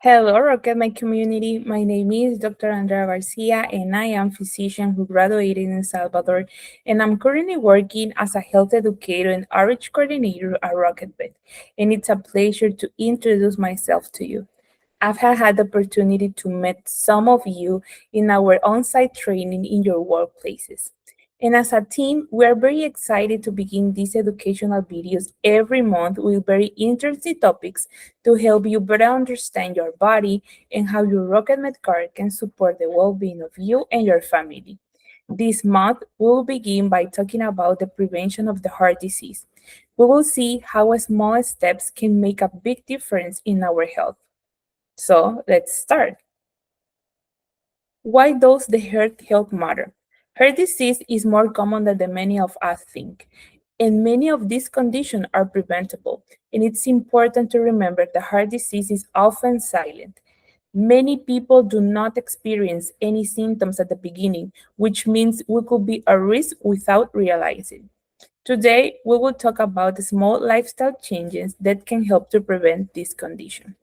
Hello, RokketMed community. My name is Dr. Andrea García, and I am a physician who graduated in El Salvador, and I'm currently working as a health educator and outreach coordinator at RokketMed, and it's a pleasure to introduce myself to you. I've had the opportunity to meet some of you in our on-site training in your workplaces. And as a team, we are very excited to begin these educational videos every month with very interesting topics to help you better understand your body and how your RokketMed card can support the well-being of you and your family. This month, we will begin by talking about the prevention of the heart disease. We will see how small steps can make a big difference in our health. So let's start. Why does the heart health matter? Heart disease is more common than many of us think, and many of these conditions are preventable. And it's important to remember that heart disease is often silent. Many people do not experience any symptoms at the beginning, which means we could be at risk without realizing. Today, we will talk about the small lifestyle changes that can help to prevent this condition.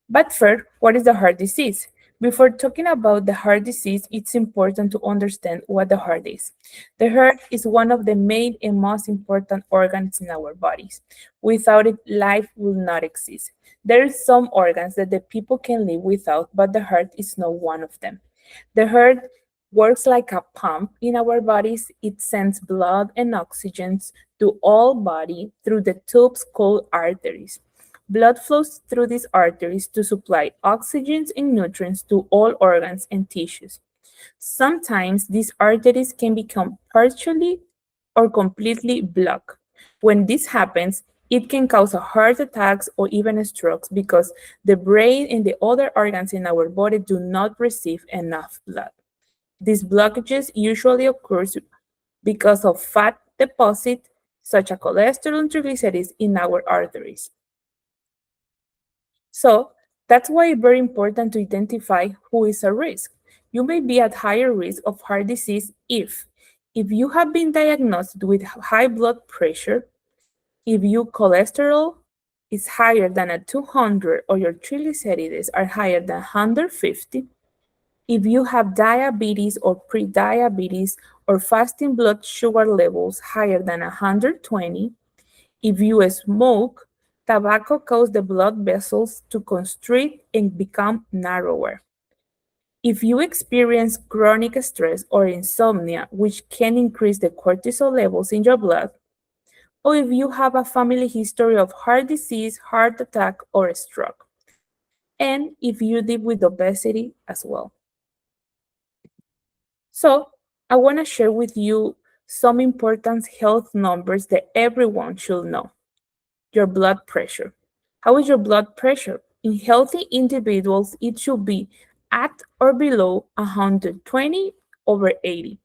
But first, what is the heart disease? Before talking about the heart disease, it's important to understand what the heart is. The heart is one of the main and most important organs in our bodies. Without it, life will not exist. There are some organs that the people can live without, but the heart is not one of them. The heart works like a pump in our bodies. It sends blood and oxygen to all body through the tubes called arteries. Blood flows through these arteries to supply oxygen and nutrients to all organs and tissues. Sometimes these arteries can become partially or completely blocked. When this happens, it can cause a heart attacks or even strokes because the brain and the other organs in our body do not receive enough blood. These blockages usually occur because of fat deposit, such as cholesterol and triglycerides in our arteries. So that's why it's very important to identify who is at risk. You may be at higher risk of heart disease if you have been diagnosed with high blood pressure, if your cholesterol is higher than a 200 or your triglycerides are higher than 150, if you have diabetes or prediabetes or fasting blood sugar levels higher than 120, if you smoke, tobacco causes the blood vessels to constrict and become narrower. If you experience chronic stress or insomnia, which can increase the cortisol levels in your blood, or if you have a family history of heart disease, heart attack, or stroke, and if you live with obesity as well. So, I want to share with you some important health numbers that everyone should know. Your blood pressure. How is your blood pressure? In healthy individuals, it should be at or below 120 over 80.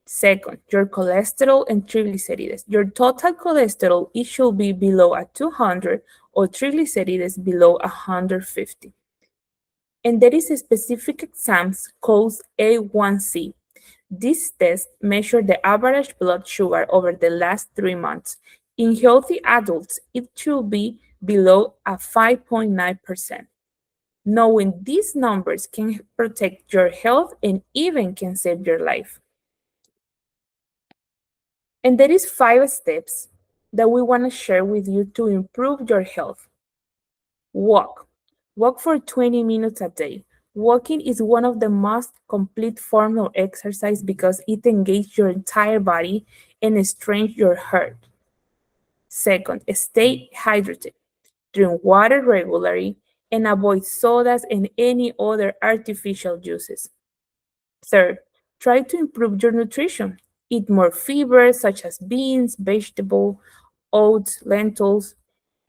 Second, your cholesterol and triglycerides. Your total cholesterol, it should be below a 200 or triglycerides below 150. And there is a specific exams called A1C. This test measures the average blood sugar over the last 3 months. In healthy adults, it should be below a 5.9%. Knowing these numbers can protect your health and even can save your life. And there is 5 steps that we want to share with you to improve your health. Walk. Walk for 20 minutes a day. Walking is one of the most complete forms of exercise because it engages your entire body and strengthens your heart. Second, stay hydrated. Drink water regularly and avoid sodas and any other artificial juices. Third, try to improve your nutrition. Eat more fibers such as beans, vegetables, oats, lentils,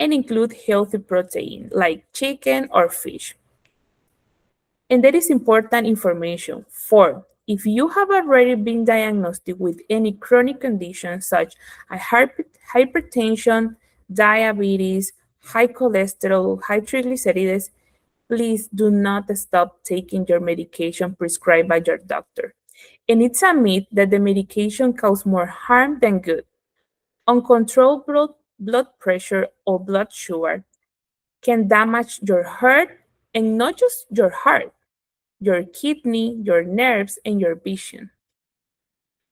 and include healthy protein like chicken or fish. And that is important information. Fourth, if you have already been diagnosed with any chronic condition such as hypertension, diabetes, high cholesterol, high triglycerides, please do not stop taking your medication prescribed by your doctor. And it's a myth that the medication causes more harm than good. Uncontrolled blood pressure or blood sugar can damage your heart, and not just your heart, your kidney, your nerves, and your vision.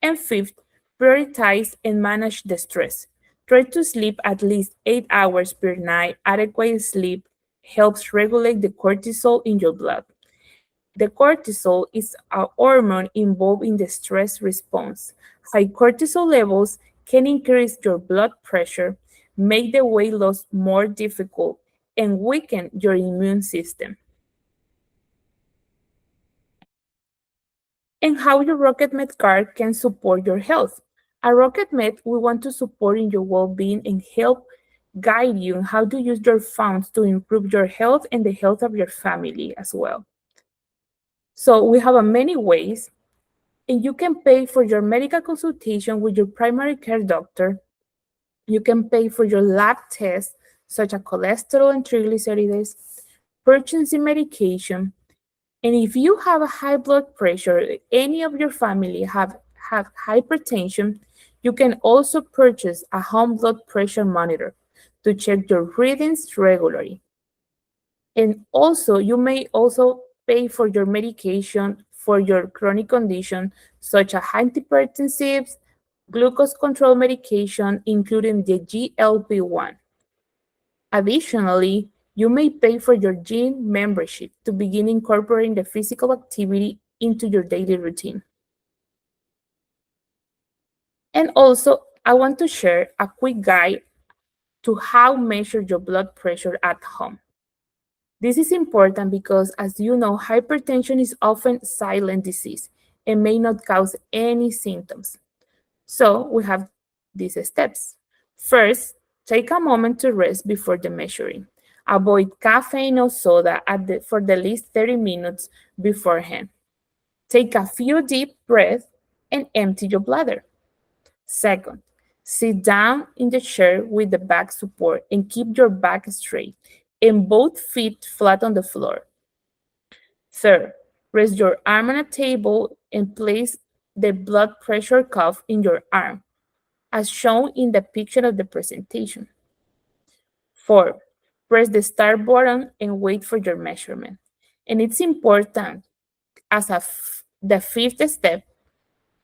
And fifth, prioritize and manage the stress. Try to sleep at least 8 hours per night. Adequate sleep helps regulate the cortisol in your blood. The cortisol is a hormone involved in the stress response. High cortisol levels can increase your blood pressure, make the weight loss more difficult, and weaken your immune system. And how your RokketMed card can support your health. At RokketMed, we want to support in your well-being and help guide you on how to use your funds to improve your health and the health of your family as well. So we have many ways, and you can pay for your medical consultation with your primary care doctor. You can pay for your lab tests, such as cholesterol and triglycerides, purchasing medication, and if you have a high blood pressure, any of your family have hypertension, you can also purchase a home blood pressure monitor to check your readings regularly. And also, you may also pay for your medication for your chronic condition, such as antihypertensives, glucose control medication, including the GLP-1. Additionally, you may pay for your gym membership to begin incorporating the physical activity into your daily routine. And also, I want to share a quick guide to how measure your blood pressure at home. This is important because, as you know, hypertension is often silent disease and may not cause any symptoms. So we have these steps. First, take a moment to rest before the measuring. Avoid caffeine or soda for the least 30 minutes beforehand. Take a few deep breaths and empty your bladder. Second, sit down in the chair with the back support and keep your back straight and both feet flat on the floor. Third, rest your arm on a table and place the blood pressure cuff in your arm, as shown in the picture of the presentation. 4. Press the start button and wait for your measurement. And it's important, the fifth step,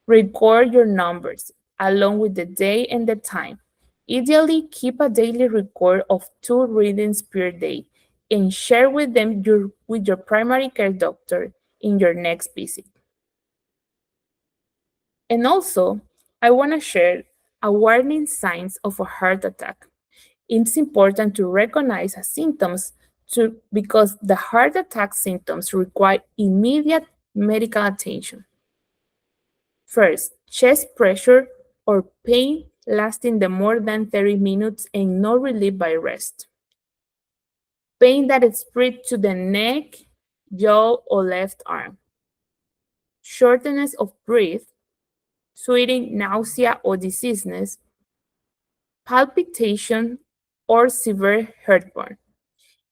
record your numbers along with the day and the time. Ideally, keep a daily record of 2 readings per day and share with them with your primary care doctor in your next visit. And also, I want to share a warning signs of a heart attack. It's important to recognize symptoms because the heart attack symptoms require immediate medical attention. First, chest pressure or pain lasting the more than 30 minutes and no relief by rest. Pain that is spread to the neck, jaw, or left arm. Shortness of breath, sweating, nausea, or dizziness, palpitation, or severe heartburn.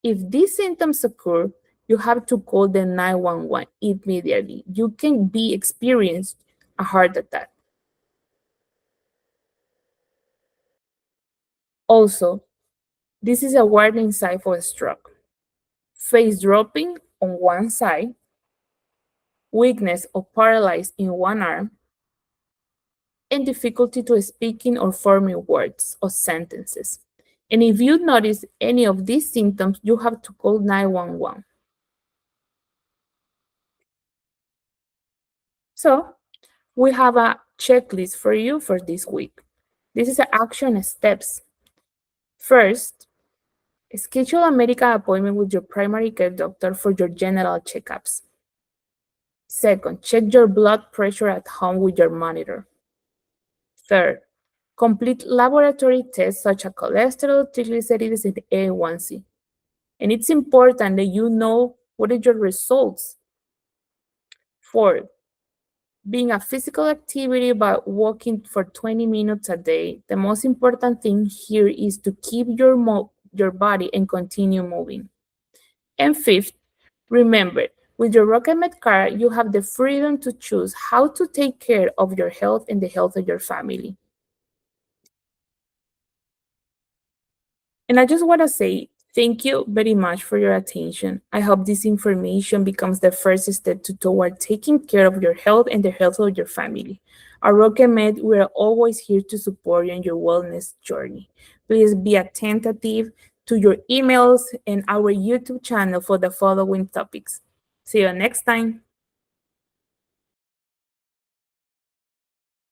If these symptoms occur, you have to call the 911 immediately. You can be experiencing a heart attack. Also, this is a warning sign for a stroke. Face dropping on one side, weakness or paralyzed in one arm, and difficulty to speaking or forming words or sentences. And if you notice any of these symptoms, you have to call 911. So we have a checklist for you for this week. This is the action steps. First, schedule a medical appointment with your primary care doctor for your general checkups. Second, check your blood pressure at home with your monitor. Third, complete laboratory tests such as cholesterol, triglycerides, and A1C. And it's important that you know what are your results. Fourth, being a physical activity by walking for 20 minutes a day. The most important thing here is to keep your body and continue moving. And fifth, remember, with your RokketMed card, you have the freedom to choose how to take care of your health and the health of your family. And I just want to say Thank you very much for your attention. I hope this information becomes the first step toward taking care of your health and the health of your family. At RokketMed, we are always here to support you in your wellness journey. Please be attentive to your emails and our YouTube channel for the following topics. See you next time.